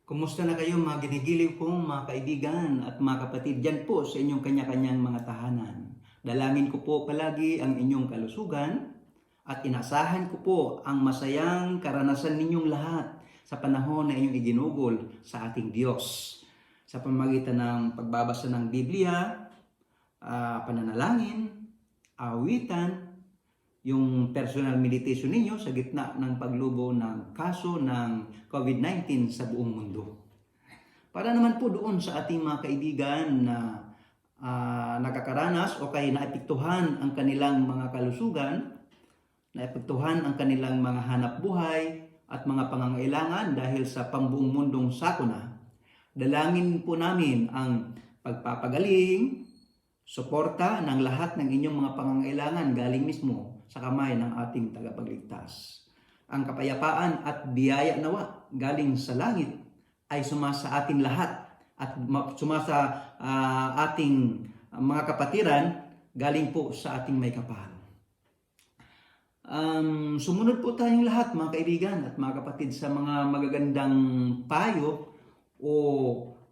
Kumusta na kayo mga ginigiliw kong mga kaibigan at mga kapatid dyan po sa inyong kanya-kanyang mga tahanan. Dalangin ko po palagi ang inyong kalusugan at inasahan ko po ang masayang karanasan ninyong lahat sa panahon na inyong iginugol sa ating Diyos. Sa pamamagitan ng pagbabasa ng Biblia, pananalangin, awitan, yung personal meditation ninyo sa gitna ng paglubo ng kaso ng COVID-19 sa buong mundo. Para naman po doon sa ating mga kaibigan na nakakaranas o kaya naepektuhan ang kanilang mga kalusugan, naepektuhan ang kanilang mga hanap buhay at mga pangangailangan dahil sa pambuong mundong sakuna, dalangin po namin ang pagpapagaling, suporta ng lahat ng inyong mga pangangailangan galing mismo sa kamay ng ating tagapagligtas. Ang kapayapaan at biyaya nawa galing sa langit ay sumasa ating lahat at sumasa ating mga kapatiran galing po sa ating may kapal. Sumunod po tayong lahat mga kaibigan at mga kapatid sa mga magagandang payo o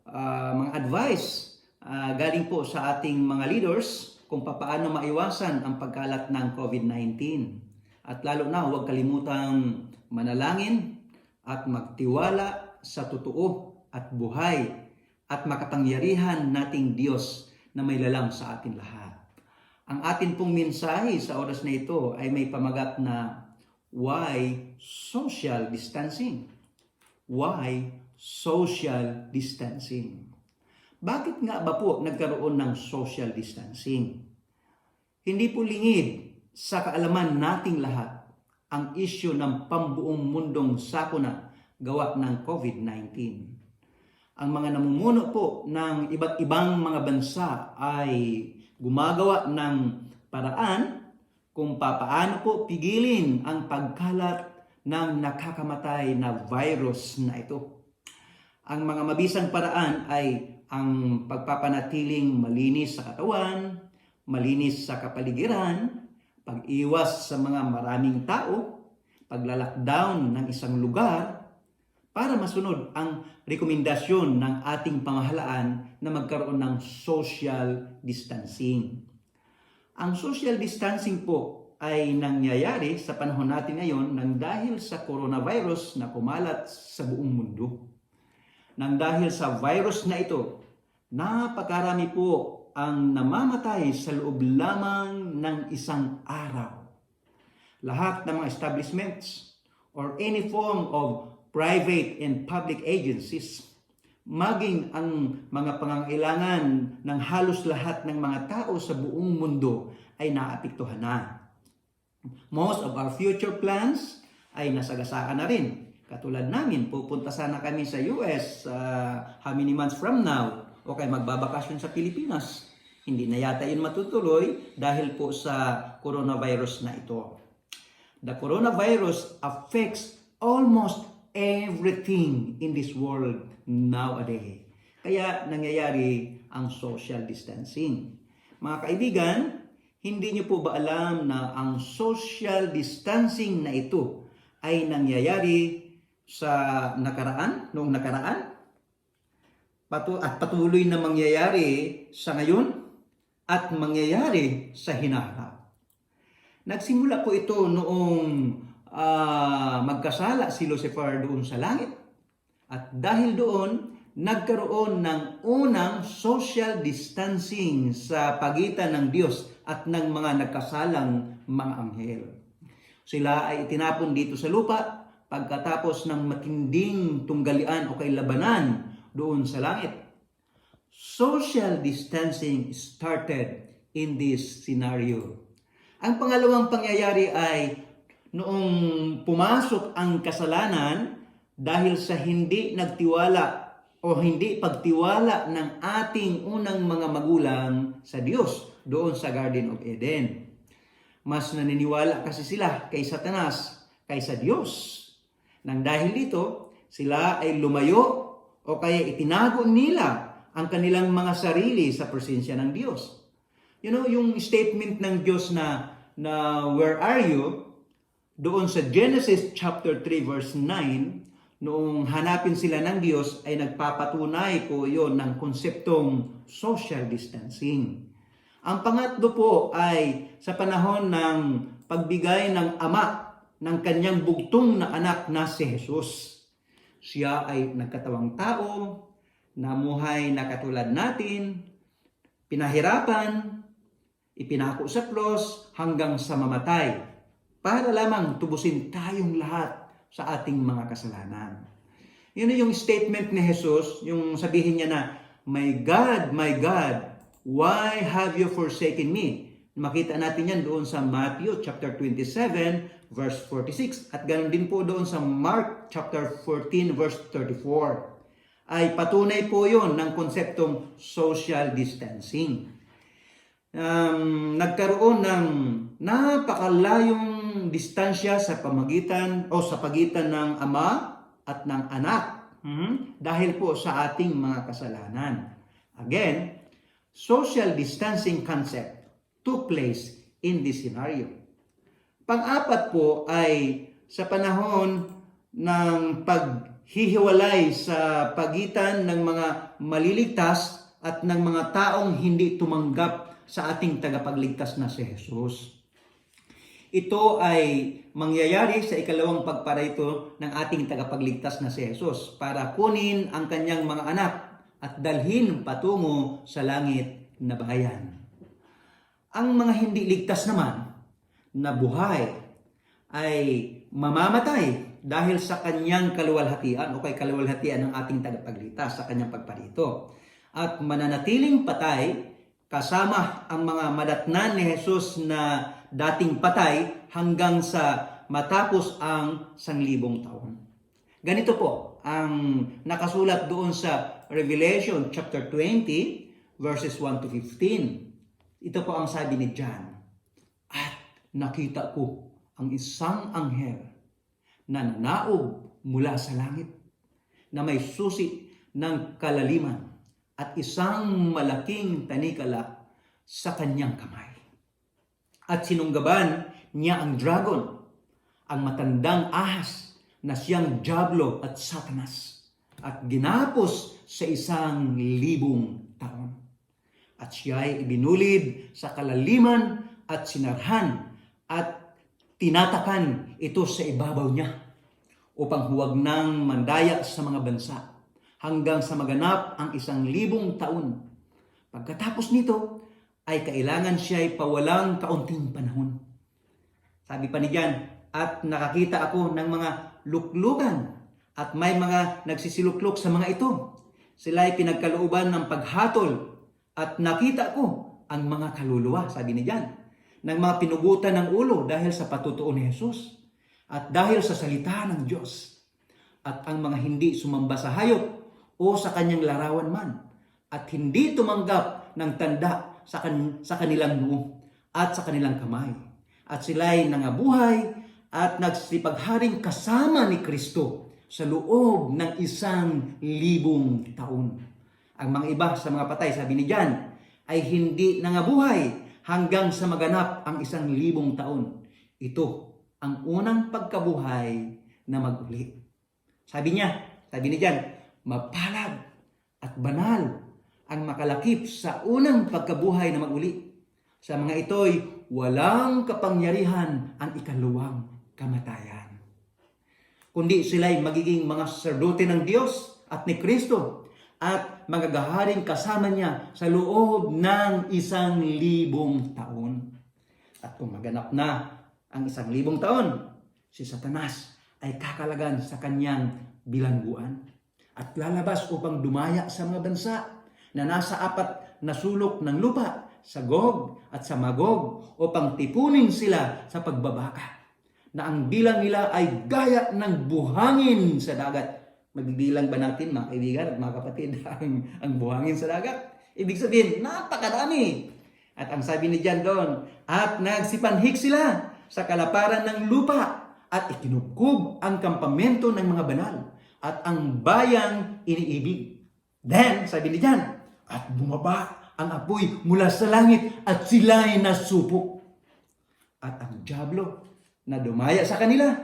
mga advice galing po sa ating mga leaders kung paano maiwasan ang pagkalat ng COVID-19. At lalo na huwag kalimutang manalangin at magtiwala sa totoo at buhay at makapangyarihan nating Diyos na may lalang sa atin lahat. Ang atin pong mensahe sa oras na ito ay may pamagat na why social distancing? Why social distancing? Bakit nga ba po nagkaroon ng social distancing? Hindi po lingid sa kaalaman nating lahat ang isyu ng pambuong mundong sakuna gawa ng COVID-19. Ang mga namumuno po ng iba't ibang mga bansa ay gumagawa ng paraan kung paano po pigilin ang pagkalat ng nakakamatay na virus na ito. Ang mga mabisang paraan ay ang pagpapanatiling malinis sa katawan, malinis sa kapaligiran, pag-iwas sa mga maraming tao, pagla-lockdown ng isang lugar, para masunod ang rekomendasyon ng ating pamahalaan na magkaroon ng social distancing. Ang social distancing po ay nangyayari sa panahon natin ngayon nang dahil sa coronavirus na kumalat sa buong mundo. Nang dahil sa virus na ito, napakarami po ang namamatay sa loob lamang ng isang araw. Lahat ng mga establishments or any form of private and public agencies, maging ang mga pangangailangan ng halos lahat ng mga tao sa buong mundo ay naapektuhan na. Most of our future plans ay nasagasaan na rin. Katulad namin, pupunta sana kami sa US how many months from now o kaya magbabakasyon sa Pilipinas. Hindi na yata yun matutuloy dahil po sa coronavirus na ito. The coronavirus affects almost everything in this world nowadays. Kaya nangyayari ang social distancing. Mga kaibigan, hindi niyo po ba alam na ang social distancing na ito ay nangyayari sa noong nakaraan, at patuloy na mangyayari sa ngayon, at mangyayari sa hinaharap. Nagsimula po ito noong magkasala si Lucifer doon sa langit. At dahil doon, nagkaroon ng unang social distancing sa pagitan ng Diyos at ng mga nagkasalang mga anghel. Sila ay itinapon dito sa lupa pagkatapos ng matinding tunggalian o kailabanan doon sa langit. Social distancing started in this scenario. Ang pangalawang pangyayari ay noong pumasok ang kasalanan dahil sa hindi nagtiwala o hindi pagtiwala ng ating unang mga magulang sa Diyos doon sa Garden of Eden. Mas naniniwala kasi sila kay Satanas kaysa Diyos. Nang dahil dito, sila ay lumayo o kaya itinago nila ang kanilang mga sarili sa presensya ng Diyos. You know, yung statement ng Diyos na where are you? Doon sa Genesis chapter 3 verse 9, noong hanapin sila ng Diyos ay nagpapatunay po yon ng konseptong social distancing. Ang pangatlo po ay sa panahon ng pagbigay ng Ama ng kanyang bugtong na anak na si Jesus. Siya ay nagkatawang tao, namuhay na katulad natin, pinahirapan, ipinako sa krus hanggang sa mamatay para lamang tubusin tayong lahat sa ating mga kasalanan. Yun yung statement ni Jesus, yung sabihin niya na, my God, why have you forsaken me? Makita natin yan doon sa Matthew chapter 27 verse 46 at ganoon din po doon sa Mark chapter 14 verse 34. Ay patunay po yon ng konseptong social distancing. Nagkaroon ng napakalayong distansya sa pagitan ng Ama at ng Anak dahil po sa ating mga kasalanan. Again, social distancing concept took place in this scenario. Pang-apat po ay sa panahon ng paghihiwalay sa pagitan ng mga maliligtas at ng mga taong hindi tumanggap sa ating tagapagligtas na si Jesus. Ito ay mangyayari sa ikalawang pagparito ng ating tagapagligtas na si Jesus para kunin ang kanyang mga anak at dalhin patungo sa langit na bayan. Ang mga hindi ligtas naman na buhay ay mamamatay dahil sa kanyang kaluwalhatian o kay kaluwalhatian ng ating tagapagligtas sa kanyang pagparito. At mananatiling patay kasama ang mga madatnan ni Jesus na dating patay hanggang sa matapos ang 1,000 taon. Ganito po ang nakasulat doon sa Revelation chapter 20 verses 1 to 15. Ito po ang sabi ni John. At nakita ko ang isang anghel na nanaog mula sa langit na may susi ng kalaliman at isang malaking tanikala sa kanyang kamay. At sinunggaban niya ang dragon, ang matandang ahas na siyang Diablo at Satanas, at ginapos sa 1,000 taon. At siya ay ibinulid sa kalaliman at sinarhan at tinatakan ito sa ibabaw niya upang huwag nang mandaya sa mga bansa hanggang sa maganap ang 1,000 taon. Pagkatapos nito ay kailangan siya ay pawalang kaunting panahon. Sabi pa ni Jan, at nakakita ako ng mga luklukan at may mga nagsisiluklok sa mga ito. Sila ay pinagkalooban ng paghatol at nakita ko ang mga kaluluwa, sabi ni Jan, ng mga pinugutan ng ulo dahil sa patutuo ni Jesus at dahil sa salita ng Diyos at ang mga hindi sumamba sa hayop o sa kanyang larawan man at hindi tumanggap ng tanda sa kanilang noo at sa kanilang kamay. At sila ay nangabuhay at nagsipagharing kasama ni Kristo sa loob ng 1,000 taon. Ang mga iba sa mga patay, sabi ni John, ay hindi nangabuhay hanggang sa maganap ang 1,000 taon. Ito ang unang pagkabuhay na mag-uli. Sabi ni John, mapalad at banal ang makalakip sa unang pagkabuhay na mag-uli. Sa mga ito'y walang kapangyarihan ang ikaluwang kamatayan. Kundi sila'y magiging mga saserdote ng Diyos at ni Kristo at magagaharing kasama niya sa loob ng 1,000 taon. At kung maganap na ang 1,000 taon, si Satanas ay kakalagan sa kanyang bilangguan at lalabas upang dumaya sa mga bansa na nasa 4 na sulok ng lupa, sa Gog at sa Magog, upang tipunin sila sa pagbabaka, na ang bilang nila ay gaya ng buhangin sa dagat. Magbibilang ba natin, mga kaibigan at mga kapatid, ang buhangin sa dagat? Ibig sabihin, napakadami. At ang sabi ni John doon, at nagsipanhik sila sa kalaparan ng lupa at ikinubkob ang kampamento ng mga banal at ang bayang iniibig. Then, sabi ni John, at bumaba ang apoy mula sa langit at sila'y nasupok. At ang Diablo na dumaya sa kanila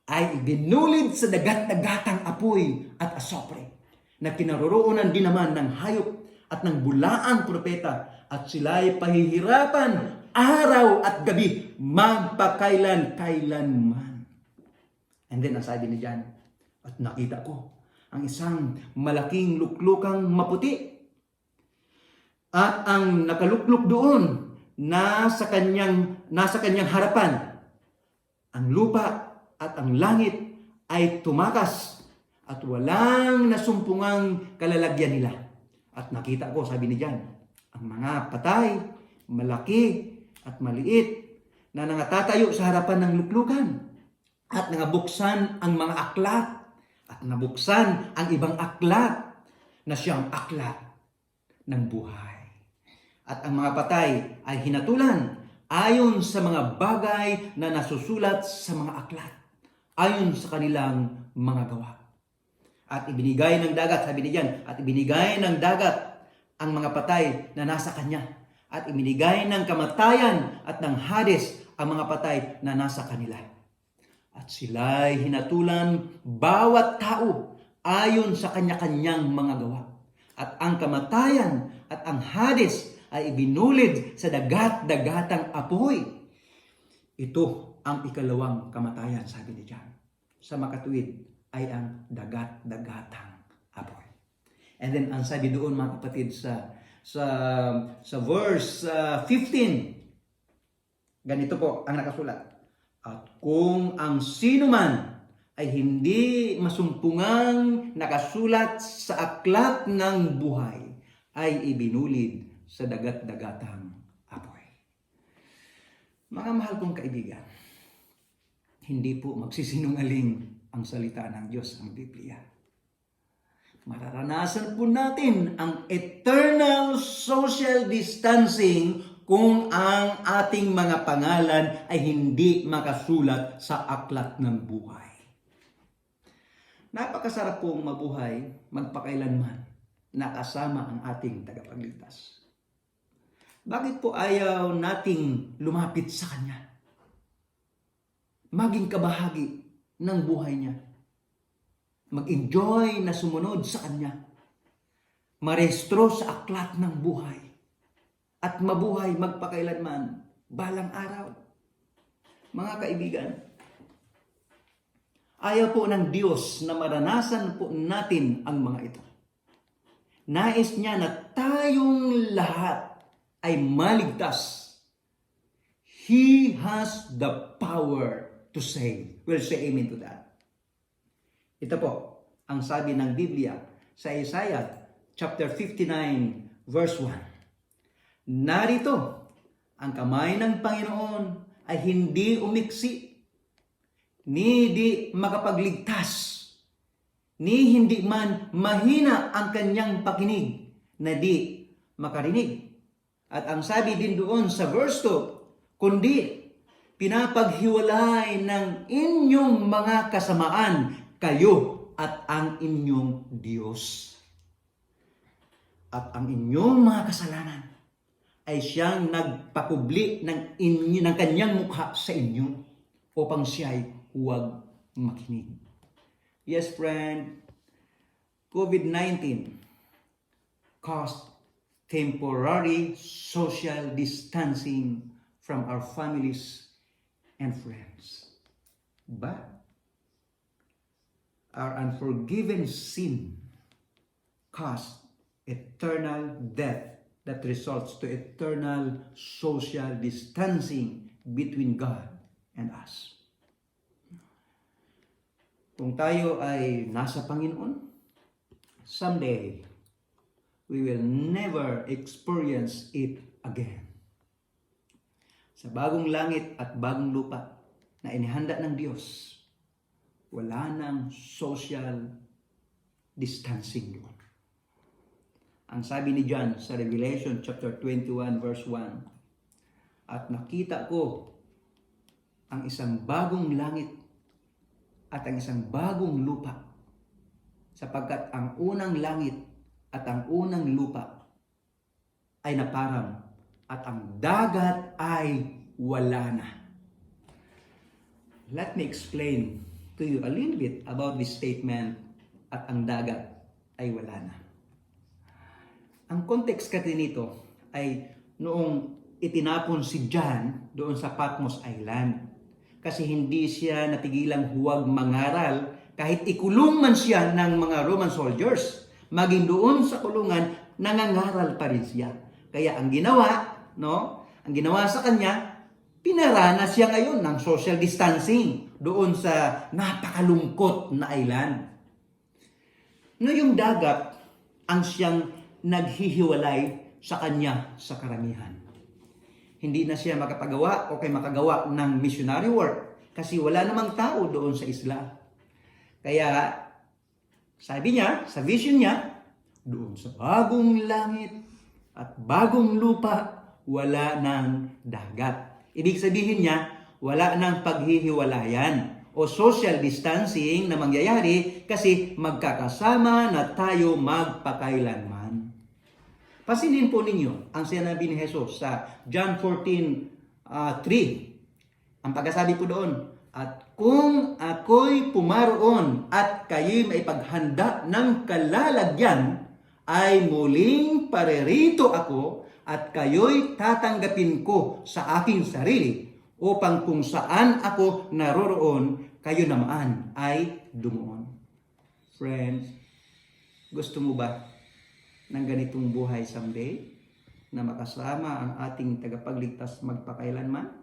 ay ibinulid sa dagat-dagatang apoy at asopre na kinaroroonan din naman ng hayop at ng bulaang propeta at sila'y pahihirapan araw at gabi magpakailan-kailanman. And then ang sabi ni John, at nakita ko ang isang malaking luklukang maputi at ang nakalukluk doon nasa kanyang harapan. Ang lupa at ang langit ay tumakas at walang nasumpungang kalalagyan nila. At nakita ko, sabi ni John, ang mga patay, malaki at maliit na nangatatayo sa harapan ng luklukan at nangabuksan ang mga aklat at nabuksan ang ibang aklat na siyang aklat ng buhay. At ang mga patay ay hinatulan ayon sa mga bagay na nasusulat sa mga aklat, ayon sa kanilang mga gawa. At ibinigay ng dagat, sabi niyan, at ibinigay ng dagat ang mga patay na nasa kanya. At ibinigay ng kamatayan at ng Hades ang mga patay na nasa kanila. At sila'y hinatulan bawat tao ayon sa kanya-kanyang mga gawa. At ang kamatayan at ang Hades ay ibinulid sa dagat-dagatang apoy. Ito ang ikalawang kamatayan, sabi ni John. Sa makatuwid ay ang dagat-dagatang apoy. And then ang sabi doon, mga kapatid, sa verse 15, ganito po ang nakasulat. At kung ang sino man ay hindi masumpungang nakasulat sa aklat ng buhay, ay ibinulid sa dagat-dagatang apoy. Mga mahal kong kaibigan, hindi po magsisinungaling ang salita ng Diyos, ang Biblia. Mararanasan po natin ang eternal social distancing kung ang ating mga pangalan ay hindi makasulat sa aklat ng buhay. Napakasarap pong mabuhay magpakailanman nakasama ang ating tagapagligtas. Bakit po ayaw nating lumapit sa Kanya? Maging kabahagi ng buhay niya. Mag-enjoy na sumunod sa Kanya. Marehistro sa aklat ng buhay. At mabuhay magpakailanman balang araw. Mga kaibigan, ayaw po ng Diyos na maranasan po natin ang mga ito. Nais niya na tayong lahat ay maligtas. He has the power to save. We'll say amen to that. Ito po ang sabi ng Biblia sa Isaiah chapter 59 verse 1. Narito, ang kamay ng Panginoon ay hindi umiksi, ni di makapagligtas, ni hindi man mahina ang kanyang pakinig, na di makarinig. At ang sabi din doon sa verse 2, kundi pinapaghiwalay ng inyong mga kasamaan kayo at ang inyong Diyos. At ang inyong mga kasalanan ay siyang nagpakubli ng kanyang mukha sa inyo upang siya'y huwag makinig. Yes, friend, COVID-19 caused temporary social distancing from our families and friends. But our unforgiven sin caused eternal death that results to eternal social distancing between God and us. Kung tayo ay nasa Panginoon, someday, we will never experience it again. Sa bagong langit at bagong lupa na inihanda ng Diyos, wala nang social distancing doon. Ang sabi ni John sa Revelation chapter 21 verse 1, at nakita ko ang isang bagong langit at ang isang bagong lupa, sapagkat ang unang langit at ang unang lupa ay naparang at ang dagat ay wala na. Let me explain to you a little bit about this statement at ang dagat ay wala na. Ang context kasi nito ay noong itinapon si John doon sa Patmos Island. Kasi hindi siya napigilang huwag mangaral kahit ikulong man siya ng mga Roman soldiers. Maging doon sa kulungan, nangangaral pa rin siya. Kaya ang ginawa, ang ginawa sa kanya, pinaranas siya ngayon ng social distancing doon sa napakalungkot na island. Yung dagat ang siyang naghihiwalay sa kanya sa karamihan. Hindi na siya makapagawa o makagawa ng missionary work kasi wala namang tao doon sa isla. Kaya sabi niya, sa vision niya, doon sa bagong langit at bagong lupa, wala ng dagat. Ibig sabihin niya, wala ng paghihiwalayan o social distancing na mangyayari kasi magkakasama na tayo magpakailanman. Pasinin po ninyo ang sinabi ni Jesus sa John 14:3. Ang pagkasabi po doon, at kung ako'y pumaroon at kayo'y maipaghanda ng kalalagyan, ay muling paririto ako at kayo'y tatanggapin ko sa aking sarili upang kung saan ako naroroon, kayo naman ay dumuon. Friends, gusto mo ba ng ganitong buhay someday na makasama ang ating tagapagligtas magpakailanman?